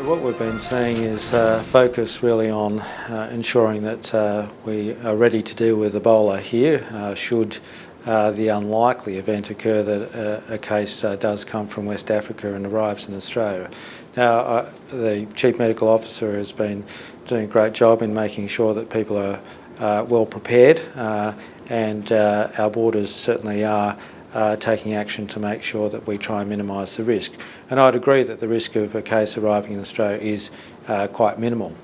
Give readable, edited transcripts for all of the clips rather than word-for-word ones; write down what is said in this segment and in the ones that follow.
What we've been seeing is focus really on ensuring that we are ready to deal with Ebola here should the unlikely event occur that a case does come from West Africa and arrives in Australia. Now, the Chief Medical Officer has been doing a great job in making sure that people are well prepared and our borders certainly are taking action to make sure that we try and minimise the risk. And I'd agree that the risk of a case arriving in Australia is quite minimal.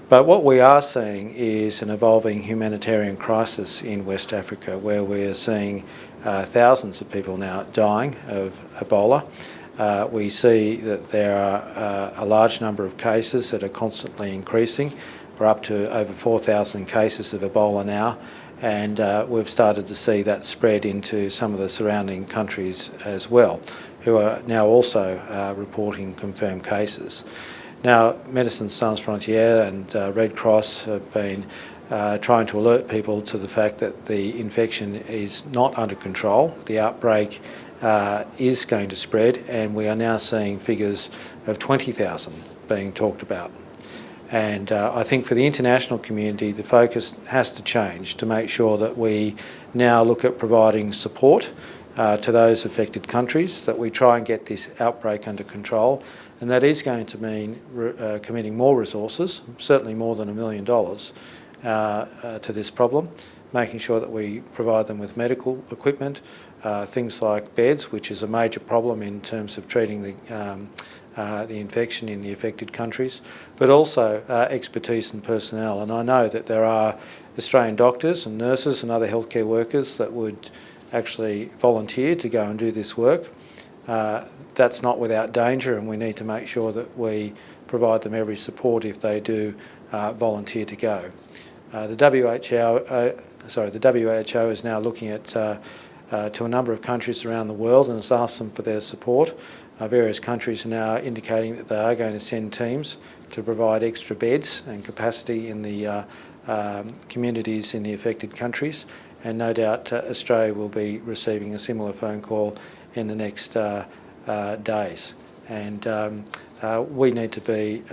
But what we are seeing is an evolving humanitarian crisis in West Africa, where we are seeing thousands of people now dying of Ebola. We see that there are a large number of cases that are constantly increasing. We're up to over 4,000 cases of Ebola now, and we've started to see that spread into some of the surrounding countries as well, who are now also reporting confirmed cases. Now, Médecins Sans Frontières and Red Cross have been trying to alert people to the fact that the infection is not under control. The outbreak is going to spread, and we are now seeing figures of 20,000 being talked about. And I think for the international community, the focus has to change to make sure that we now look at providing support to those affected countries, that we try and get this outbreak under control. And that is going to mean committing more resources, certainly more than $1 million to this problem, making sure that we provide them with medical equipment, things like beds, which is a major problem in terms of treating the infection in the affected countries, but also expertise and personnel. And I know that there are Australian doctors and nurses and other healthcare workers that would actually volunteer to go and do this work. That's not without danger, and we need to make sure that we provide them every support if they do volunteer to go. The WHO is now looking at to a number of countries around the world and has asked them for their support. Various countries are now indicating that they are going to send teams to provide extra beds and capacity in the communities in the affected countries, and no doubt Australia will be receiving a similar phone call in the next days. And we need to be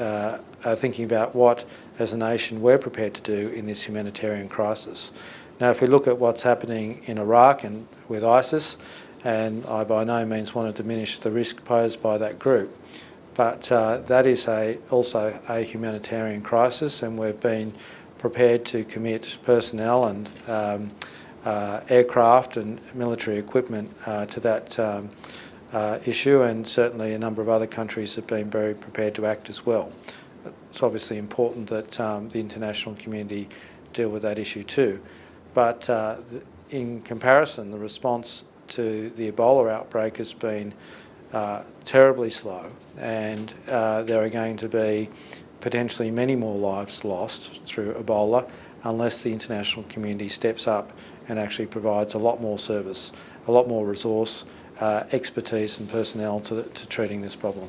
thinking about what, as a nation, we're prepared to do in this humanitarian crisis. Now, if we look at what's happening in Iraq and with ISIS, and I by no means want to diminish the risk posed by that group, but that is also a humanitarian crisis, and we've been prepared to commit personnel and aircraft and military equipment to that issue, and certainly a number of other countries have been very prepared to act as well. It's obviously important that the international community deal with that issue too. But in comparison, the response to the Ebola outbreak has been terribly slow, and there are going to be potentially many more lives lost through Ebola unless the international community steps up and actually provides a lot more service, a lot more resource, expertise and personnel to treating this problem.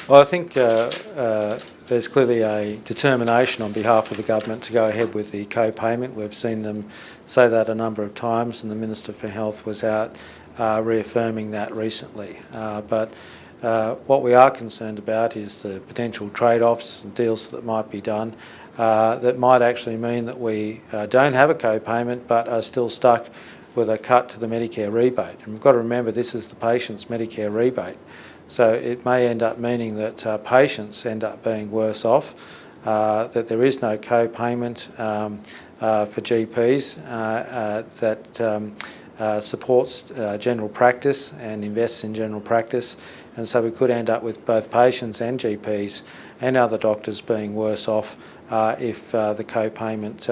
Well, I think there's clearly a determination on behalf of the government to go ahead with the co-payment. We've seen them say that a number of times, and the Minister for Health was out reaffirming that recently. But what we are concerned about is the potential trade-offs and deals that might be done that might actually mean that we don't have a co-payment but are still stuck with a cut to the Medicare rebate. And we've got to remember this is the patient's Medicare rebate. So it may end up meaning that patients end up being worse off, that there is no co-payment for GPs that supports general practice and invests in general practice. And so we could end up with both patients and GPs and other doctors being worse off if the co-payment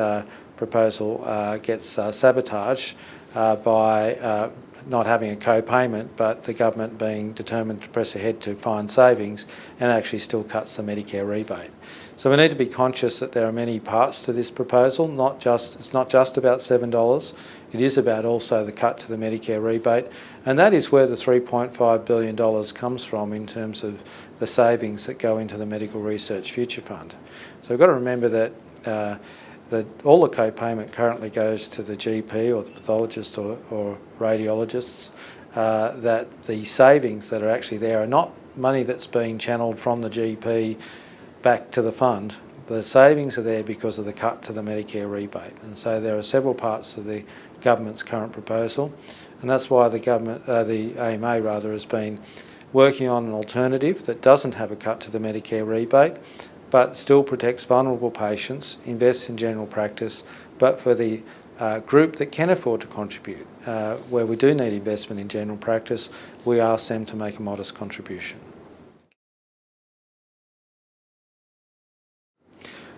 proposal gets sabotaged by not having a co-payment, but the government being determined to press ahead to find savings and actually still cuts the Medicare rebate. So we need to be conscious that there are many parts to this proposal. It's not just about $7. It is about also the cut to the Medicare rebate, and that is where the $3.5 billion comes from in terms of the savings that go into the Medical Research Future Fund. So we've got to remember that that all the co-payment currently goes to the GP or the pathologist or radiologists, that the savings that are actually there are not money that's being channeled from the GP back to the fund. The savings are there because of the cut to the Medicare rebate, and so there are several parts of the government's current proposal, and that's why the government, the AMA rather, has been working on an alternative that doesn't have a cut to the Medicare rebate, but still protects vulnerable patients, invests in general practice, but for the group that can afford to contribute, where we do need investment in general practice, we ask them to make a modest contribution.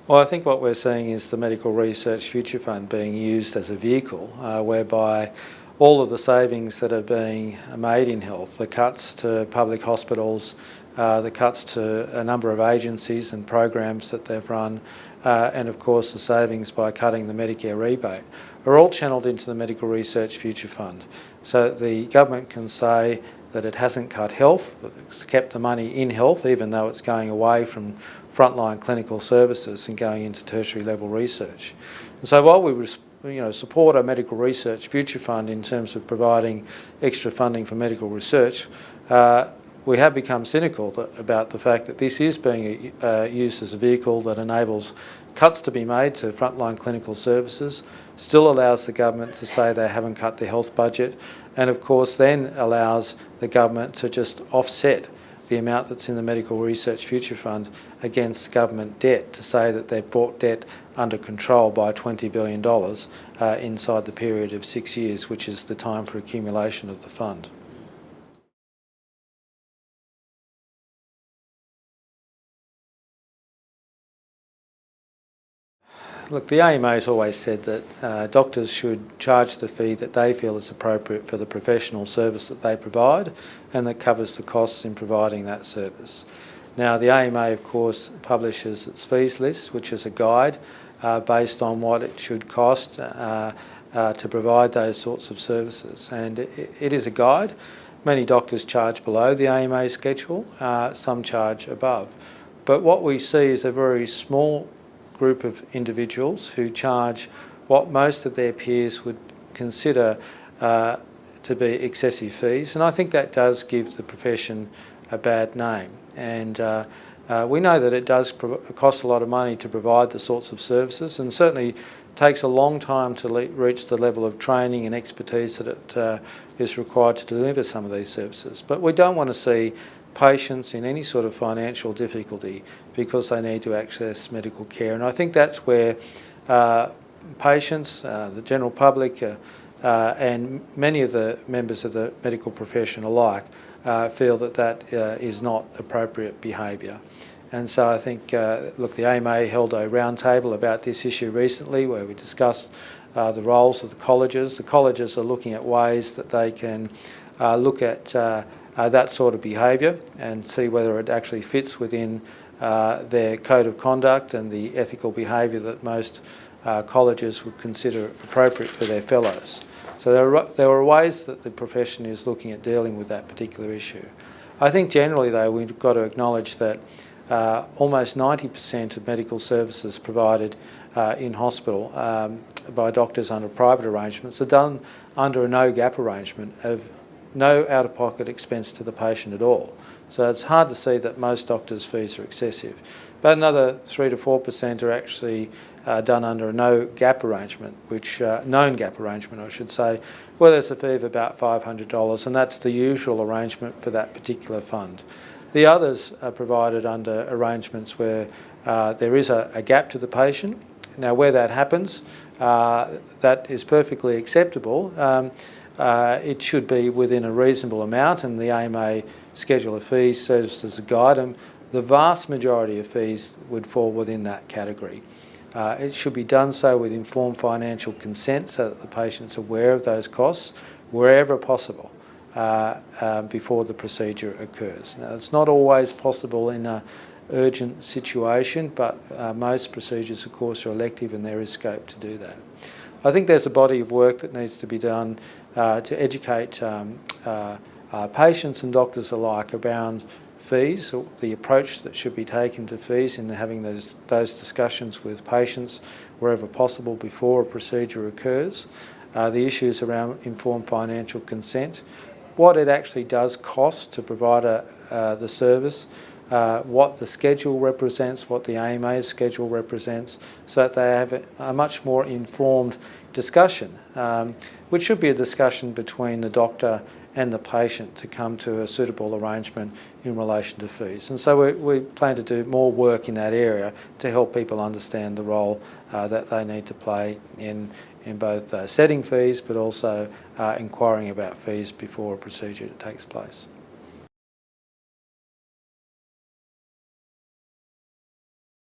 Well, I think what we're seeing is the Medical Research Future Fund being used as a vehicle whereby all of the savings that are being made in health, the cuts to public hospitals, the cuts to a number of agencies and programs that they've run, and of course the savings by cutting the Medicare rebate, are all channelled into the Medical Research Future Fund. So the government can say that it hasn't cut health, that it's kept the money in health even though it's going away from frontline clinical services and going into tertiary level research. And so while we support our Medical Research Future Fund in terms of providing extra funding for medical research, we have become cynical about the fact that this is being used as a vehicle that enables cuts to be made to frontline clinical services, still allows the government to say they haven't cut the health budget, and of course then allows the government to just offset the amount that's in the Medical Research Future Fund against government debt, to say that they've brought debt under control by $20 billion inside the period of 6 years, which is the time for accumulation of the fund. Look, the AMA has always said that doctors should charge the fee that they feel is appropriate for the professional service that they provide and that covers the costs in providing that service. Now, the AMA, of course, publishes its fees list, which is a guide based on what it should cost to provide those sorts of services. And it is a guide. Many doctors charge below the AMA schedule, some charge above. But what we see is a very small group of individuals who charge what most of their peers would consider to be excessive fees, and I think that does give the profession a bad name. And we know that it does cost a lot of money to provide the sorts of services, and certainly takes a long time to reach the level of training and expertise that it is required to deliver some of these services. But we don't want to see patients in any sort of financial difficulty because they need to access medical care. And I think that's where patients, the general public, and many of the members of the medical profession alike feel that that is not appropriate behaviour. And so I think, look, the AMA held a roundtable about this issue recently where we discussed the roles of the colleges. The colleges are looking at ways that they can look at that sort of behaviour and see whether it actually fits within their code of conduct and the ethical behaviour that most colleges would consider appropriate for their fellows. So there are ways that the profession is looking at dealing with that particular issue. I think generally though we've got to acknowledge that almost 90% of medical services provided in hospital by doctors under private arrangements are done under a no-gap arrangement of no out-of-pocket expense to the patient at all. So it's hard to see that most doctors' fees are excessive. But another 3 to 4% are actually done under a no-gap arrangement, which known gap arrangement, I should say, where there's a fee of about $500, and that's the usual arrangement for that particular fund. The others are provided under arrangements where there is a gap to the patient. Now, where that happens, that is perfectly acceptable. It should be within a reasonable amount, and the AMA schedule of fees serves as a guide, and the vast majority of fees would fall within that category. It should be done so with informed financial consent so that the patient's aware of those costs wherever possible before the procedure occurs. Now, it's not always possible in an urgent situation, but most procedures, of course, are elective and there is scope to do that. I think there's a body of work that needs to be done to educate patients and doctors alike around fees, or the approach that should be taken to fees, in having those discussions with patients wherever possible before a procedure occurs. The issues around informed financial consent, what it actually does cost to provide the service, what the schedule represents, what the AMA's schedule represents, so that they have a much more informed discussion, which should be a discussion between the doctor and the patient to come to a suitable arrangement in relation to fees. And so we plan to do more work in that area to help people understand the role that they need to play in both setting fees, but also inquiring about fees before a procedure takes place.